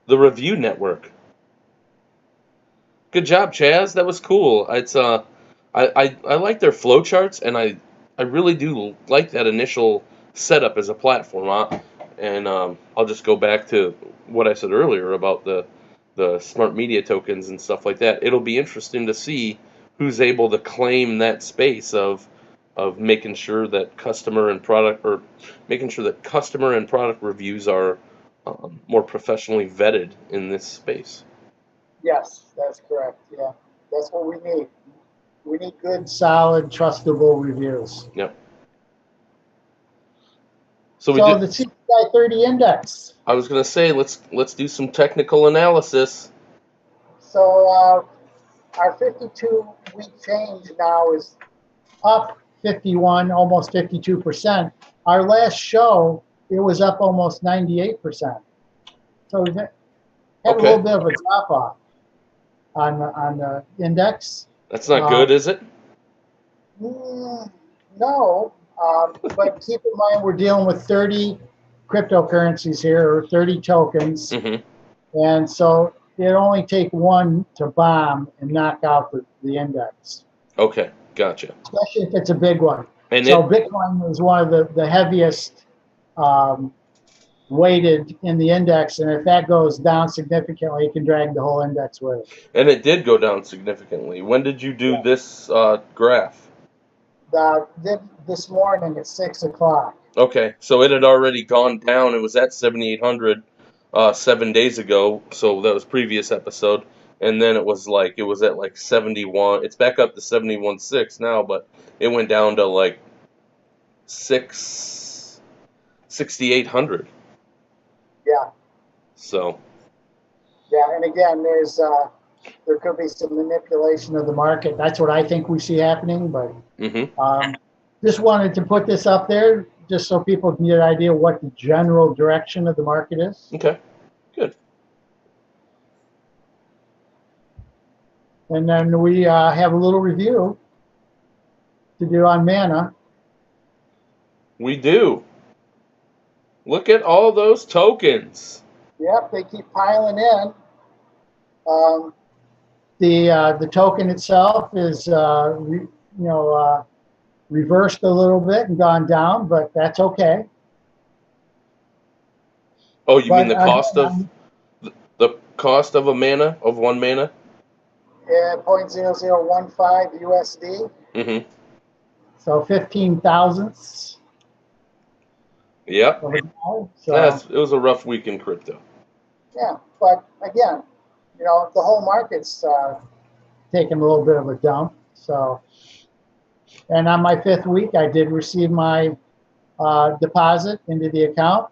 the Review Network. Good job, Chaz. That was cool. It's I like their flowcharts, and I really do like that initial setup as a platform. And I'll just go back to what I said earlier about the smart media tokens and stuff like that. It'll be interesting to see who's able to claim that space of making sure that customer and product reviews are more professionally vetted in this space. Yes, that's correct. Yeah, that's what we need. We need good, solid, trustable reviews. Yep. So we So did. the CPI 30 index. I was gonna say let's do some technical analysis. So our 52-week change now is up 51, almost 52%. Our last show, it was up almost 98%. So we've had a little bit of a drop off on the index. That's not good, is it? No, but keep in mind we're dealing with 30 cryptocurrencies here, or 30 tokens. And so it only take one to bomb and knock out the index. Okay, gotcha. Especially if it's a big one. And so Bitcoin is one of the heaviest weighted in the index, and if that goes down significantly, it can drag the whole index with it. And it did go down significantly. When did you do this graph? This morning at 6 o'clock. Okay, so it had already gone down. It was at 7,800 7 days ago, so that was previous episode. And then it was at like 71. It's back up to 71.6 now, but it went down to like 6,800. Yeah. So. Yeah, and again, there could be some manipulation of the market. That's what I think we see happening, but just wanted to put this up there just so people can get an idea what the general direction of the market is. Okay, good. And then we have a little review to do on Manna. We do. Look at all those tokens. Yep, they keep piling in. The token itself is reversed a little bit and gone down, but that's okay. Oh, you mean the cost of a mana, of one mana? Yeah, 0.0015 USD. So 15 thousandths. Yep. So, it was a rough week in crypto. Yeah, but again, the whole market's taking a little bit of a dump. So, and on my 5th week, I did receive my deposit into the account.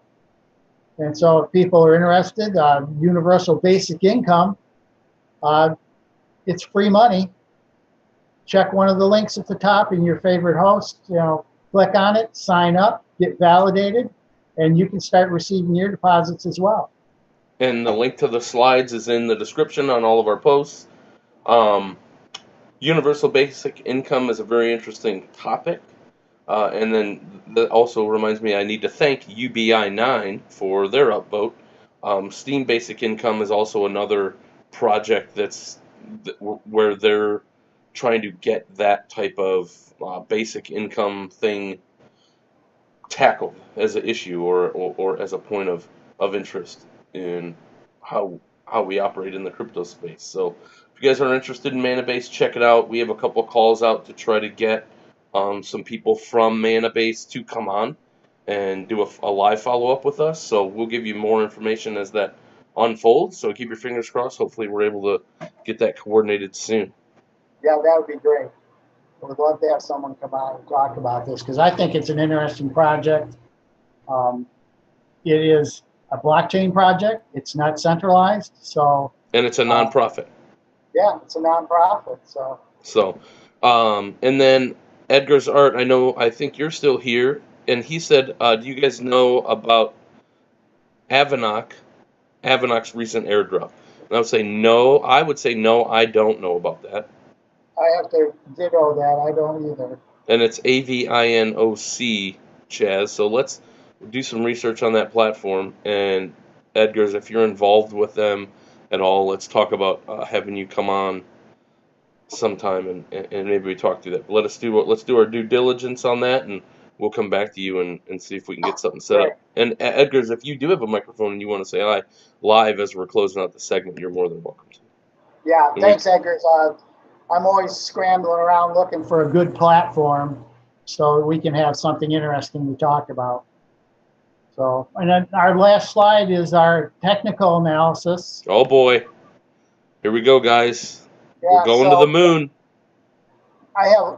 And so if people are interested, universal basic income, it's free money. Check one of the links at the top in your favorite host, click on it, sign up, get validated, and you can start receiving your deposits as well. And the link to the slides is in the description on all of our posts. Universal basic income is a very interesting topic. And then that also reminds me I need to thank UBI 9 for their upvote. Steam Basic Income is also another project where they're trying to get that type of basic income thing tackled as an issue or as a point of interest in how we operate in the crypto space. So if you guys are interested in Mannabase, check it out. We have a couple calls out to try to get some people from Mannabase to come on and do a live follow-up with us. So we'll give you more information as that unfolds. So keep your fingers crossed. Hopefully we're able to get that coordinated soon. Yeah, that would be great. I would love to have someone come out and talk about this because I think it's an interesting project. It is a blockchain project. It's not centralized. And it's a nonprofit. Yeah, it's a nonprofit. And then Edgar's Art, I think you're still here, and he said, do you guys know about Avanok's recent airdrop? And I would say no, I don't know about that. I have to ditto that, I don't either. And it's AVINOC, Chaz, so let's do some research on that platform, and Edgar's, if you're involved with them at all, let's talk about having you come on sometime and maybe we talk through that. But let's do our due diligence on that, and we'll come back to you and see if we can get something set up. And Edgar's, if you do have a microphone and you want to say hi live as we're closing out the segment, you're more than welcome to. Yeah, thanks, Edgar's. I'm always scrambling around looking for a good platform so we can have something interesting to talk about. So, and then our last slide is our technical analysis. Oh boy, here we go, guys. We're going to the moon.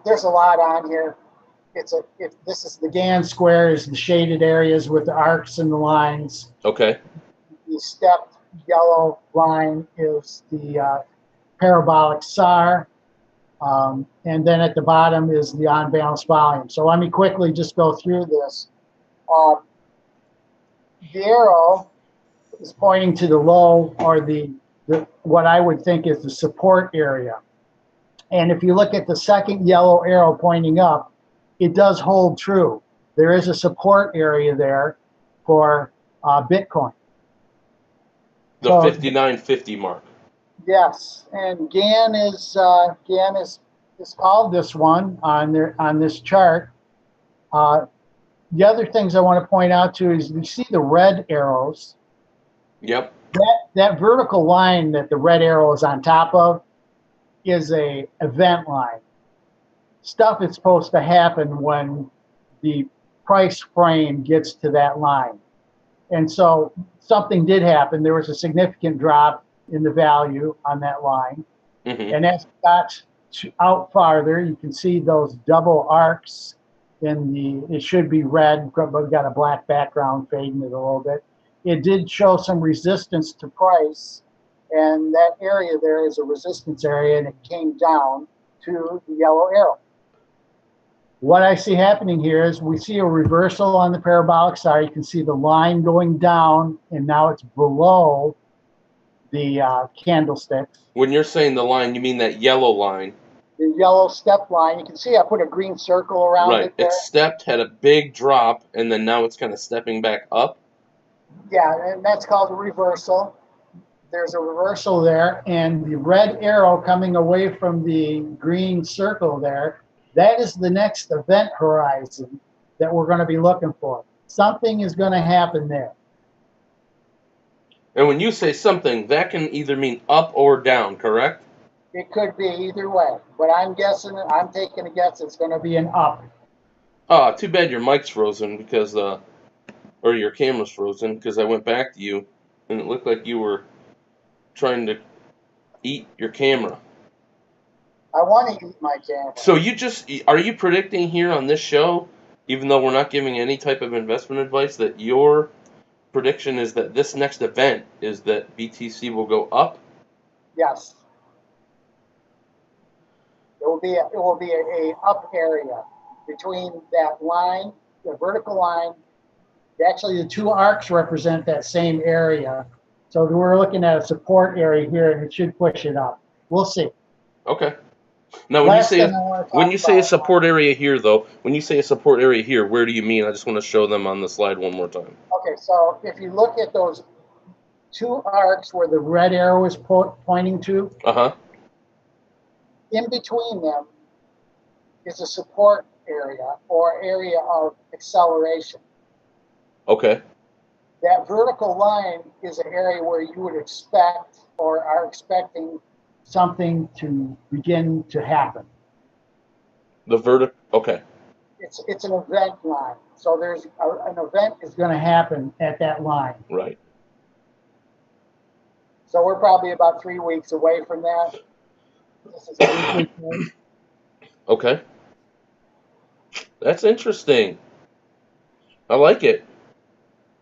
There's a lot on here. This is the Gann squares, the shaded areas with the arcs and the lines. Okay. The stepped yellow line is the parabolic SAR. And then at the bottom is the unbalanced volume. So let me quickly just go through this. The arrow is pointing to the low, or the what I would think is the support area. And if you look at the second yellow arrow pointing up, it does hold true. There is a support area there for Bitcoin. The 59.50 mark. Yes, and Gann is called this one on this chart. The other things I want to point out too is you see the red arrows. Yep. That vertical line that the red arrow is on top of is a event line. Stuff is supposed to happen when the price frame gets to that line. And so something did happen. There was a significant drop in the value on that line. Mm-hmm. And as it got out farther, you can see those double arcs it should be red, but we've got a black background fading it a little bit. It did show some resistance to price, and that area there is a resistance area, and it came down to the yellow arrow. What I see happening here is we see a reversal on the parabolic side. You can see the line going down, and now it's below the candlesticks. When you're saying the line, you mean that yellow line? The yellow step line. You can see I put a green circle around it there. It stepped, had a big drop, and then now it's kind of stepping back up. Yeah, and that's called a reversal. There's a reversal there, and the red arrow coming away from the green circle there, that is the next event horizon that we're going to be looking for. Something is going to happen there. And when you say something, that can either mean up or down, correct? It could be either way, but I'm taking a guess it's going to be an up. Ah, too bad your mic's frozen because, or your camera's frozen, because I went back to you and it looked like you were trying to eat your camera. I want to eat my camera. So are you predicting here on this show, even though we're not giving any type of investment advice, that your prediction is that this next event is that BTC will go up? Yes. It will be a up area between that line, the vertical line. Actually, the two arcs represent that same area. So we're looking at a support area here, and it should push it up. We'll see. Okay. Now, when you say a support area here, though, when you say a support area here, where do you mean? I just want to show them on the slide one more time. Okay, so if you look at those two arcs where the red arrow is pointing to, in between them is a support area or area of acceleration. Okay. That vertical line is an area where you would expect or are expecting something to begin to happen. Okay. It's an event line. So there's an event is going to happen at that line. Right. So we're probably about 3 weeks away from that. This is a weekly thing. Okay. That's interesting. I like it.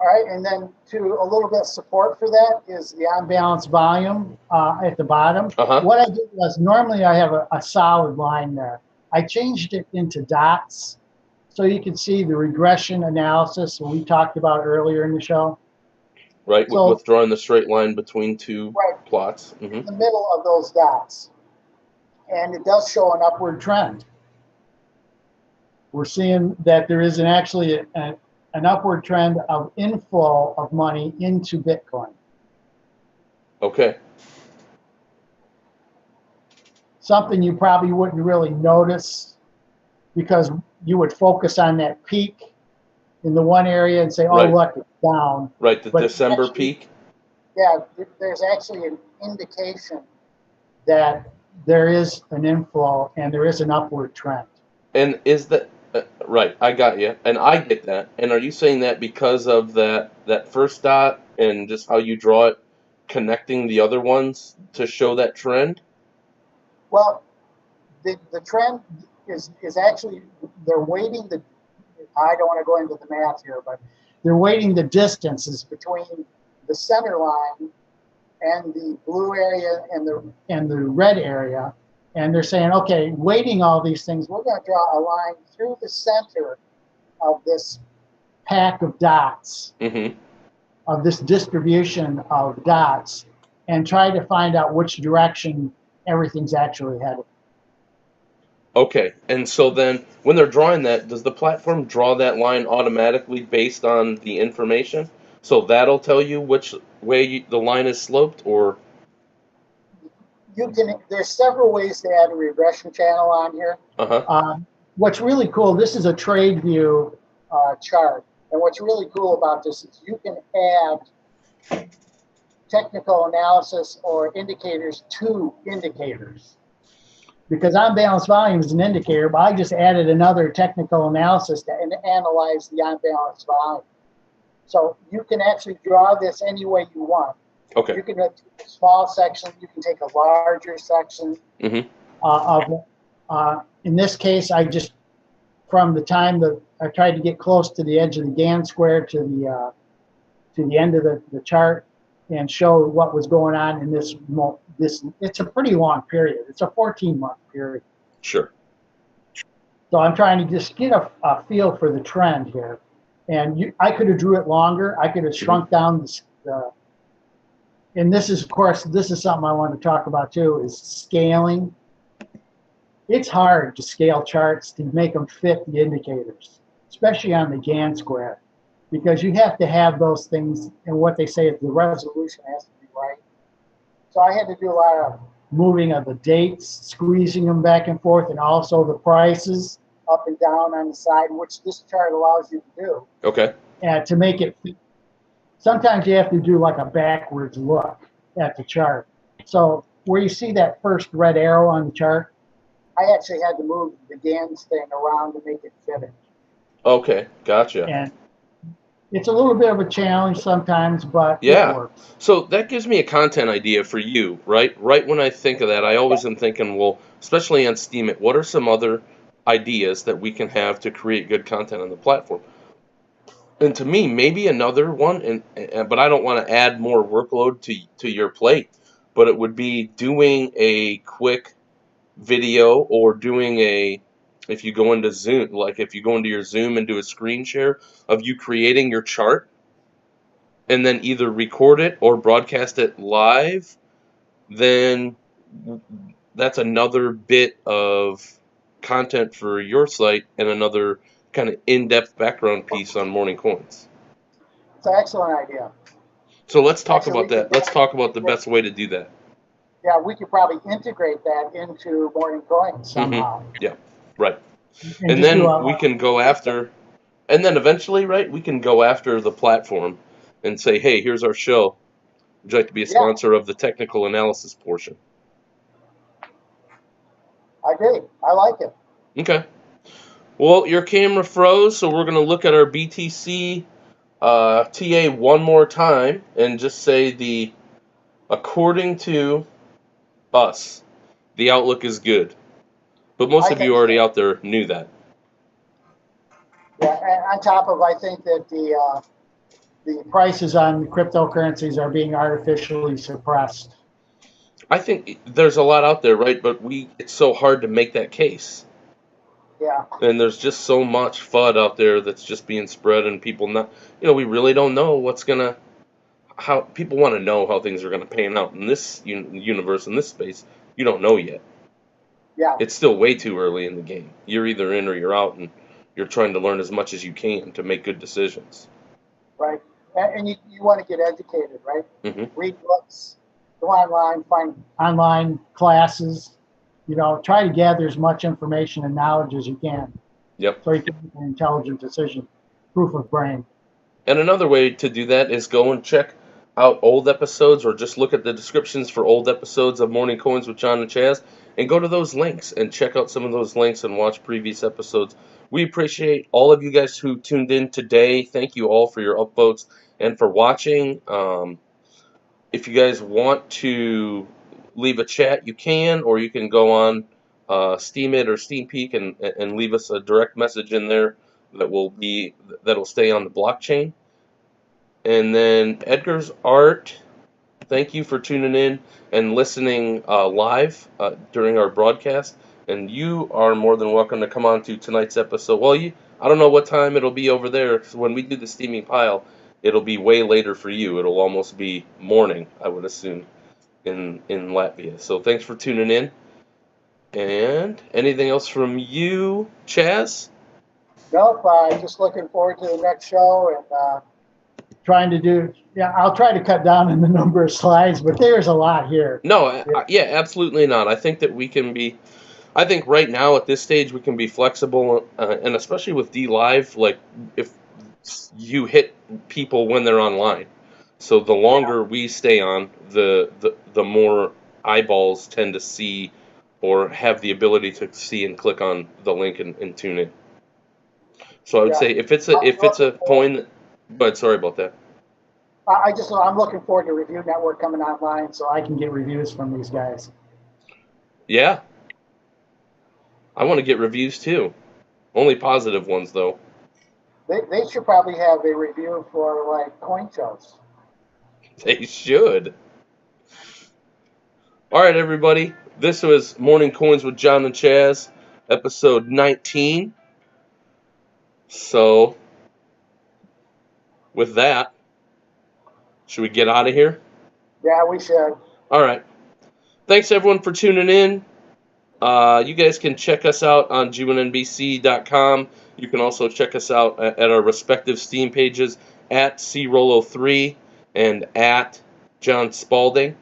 All right, and then to a little bit of support for that is the unbalanced volume at the bottom. What I did was normally I have a solid line there. I changed it into dots so you can see the regression analysis we talked about earlier in the show. Right, so, with drawing the straight line between two plots. In the middle of those dots. And it does show an upward trend. We're seeing that there is actually an upward trend of inflow of money into Bitcoin. Okay. Something you probably wouldn't really notice because you would focus on that peak in the one area and say, oh, look, it's down. Right, the December peak? Yeah, there's actually an indication that there is an inflow and there is an upward trend. And is that... right, I got you, and I get that. And are you saying that because of that first dot and just how you draw it, connecting the other ones to show that trend? Well, the trend is actually they're weighting the. I don't want to go into the math here, but they're weighting the distances between the center line and the blue area and the red area, and they're saying, okay, weighting all these things, we're going to draw a line through the center of this pack of dots, of this distribution of dots, and try to find out which direction everything's actually headed. Okay, and so then when they're drawing that, does the platform draw that line automatically based on the information? So that'll tell you which way the line is sloped, or? There's several ways to add a regression channel on here. What's really cool, this is a trade view chart. And what's really cool about this is you can add technical analysis or indicators to indicators. Because unbalanced volume is an indicator, but I just added another technical analysis to analyze the unbalanced volume. So you can actually draw this any way you want. Okay. You can take a small section, you can take a larger section. In this case, I just, from the time that I tried to get close to the edge of the Gann square to the end of the chart and show what was going on in this, it's a pretty long period. It's a 14-month period. Sure. So I'm trying to just get a feel for the trend here. And I could have drew it longer. I could have shrunk down and this is, of course, this is something I want to talk about too, is scaling. It's hard to scale charts to make them fit the indicators, especially on the Gann square, because you have to have those things, and what they say is the resolution has to be right. So I had to do a lot of moving of the dates, squeezing them back and forth, and also the prices up and down on the side, which this chart allows you to do. Okay. And to make it fit. Sometimes you have to do like a backwards look at the chart. So where you see that first red arrow on the chart, I actually had to move the Gann's thing around to make it fit it. Okay, gotcha. And it's a little bit of a challenge sometimes, but yeah. It works. So that gives me a content idea for you, right? Right when I think of that, I always am thinking, well, especially on Steemit, what are some other ideas that we can have to create good content on the platform? And to me, maybe another one, but I don't want to add more workload to your plate, but it would be doing a quick video or doing if you go into Zoom, like if you go into your Zoom and do a screen share of you creating your chart and then either record it or broadcast it live, then that's another bit of content for your site and another kind of in-depth background piece on Morning Coins. It's an excellent idea. So let's talk about that. Let's talk about the best way to do that. Yeah, we could probably integrate that into Morning Coins somehow. Yeah, right. And then we can go after, and then eventually, right, we can go after the platform and say, hey, here's our show. Would you like to be a sponsor of the technical analysis portion? I agree. I like it. Okay. Well, your camera froze, so we're going to look at our BTC TA one more time and just say according to us, the outlook is good. But most of you already out there knew that. Yeah, and on top of, I think that the prices on cryptocurrencies are being artificially suppressed. I think there's a lot out there, right? But it's so hard to make that case. Yeah. And there's just so much FUD out there that's just being spread, and people we really don't know how people want to know how things are going to pan out in this universe, in this space. You don't know yet. Yeah. It's still way too early in the game. You're either in or you're out, and you're trying to learn as much as you can to make good decisions. Right. And you want to get educated, right? Mm-hmm. Read books, go online, find online classes. Try to gather as much information and knowledge as you can. Yep. So you can make an intelligent decision. Proof of brain. And another way to do that is go and check out old episodes, or just look at the descriptions for old episodes of Morning Coins with John and Chaz, and go to those links and check out some of those links and watch previous episodes. We appreciate all of you guys who tuned in today. Thank you all for your upvotes and for watching. If you guys want to leave a chat, you can, or you can go on Steam it or Steam Peek and leave us a direct message in there that'll stay on the blockchain. And then Edgar's Art, thank you for tuning in and listening live during our broadcast. And you are more than welcome to come on to tonight's episode. Well, I don't know what time it'll be over there. So when we do the steaming pile, it'll be way later for you. It'll almost be morning, I would assume, in Latvia. So thanks for tuning in. And anything else from you, Chaz? Nope, just looking forward to the next show and I'll try to cut down on the number of slides, but there's a lot here. No, yeah, absolutely not. I think that we can be, I think right now at this stage we can be flexible, and especially with DLive, like if you hit people when they're online. So the longer we stay on, the more eyeballs tend to see or have the ability to see and click on the link and tune in. So I would say if it's a coin, but sorry about that. I'm looking forward to Review Network coming online so I can get reviews from these guys. Yeah. I want to get reviews too. Only positive ones though. They should probably have a review for like coin shows. They should. All right, everybody. This was Morning Coins with John and Chaz, episode 19. So, with that, should we get out of here? Yeah, we should. All right. Thanks, everyone, for tuning in. You guys can check us out on g1nbc.com. You can also check us out at our respective Steam pages at crollo3 and at John Spalding.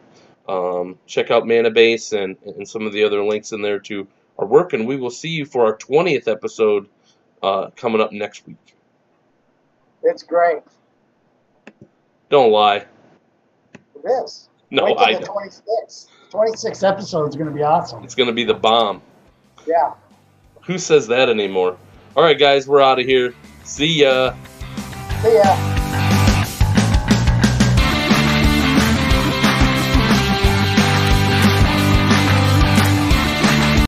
Check out Mannabase and some of the other links in there to our work, and we will see you for our 20th episode coming up next week. It's great. Don't lie. It is. No, wait I till the 26th. 26th episode is going to be awesome. It's going to be the bomb. Yeah. Who says that anymore? All right, guys, we're out of here. See ya. See ya.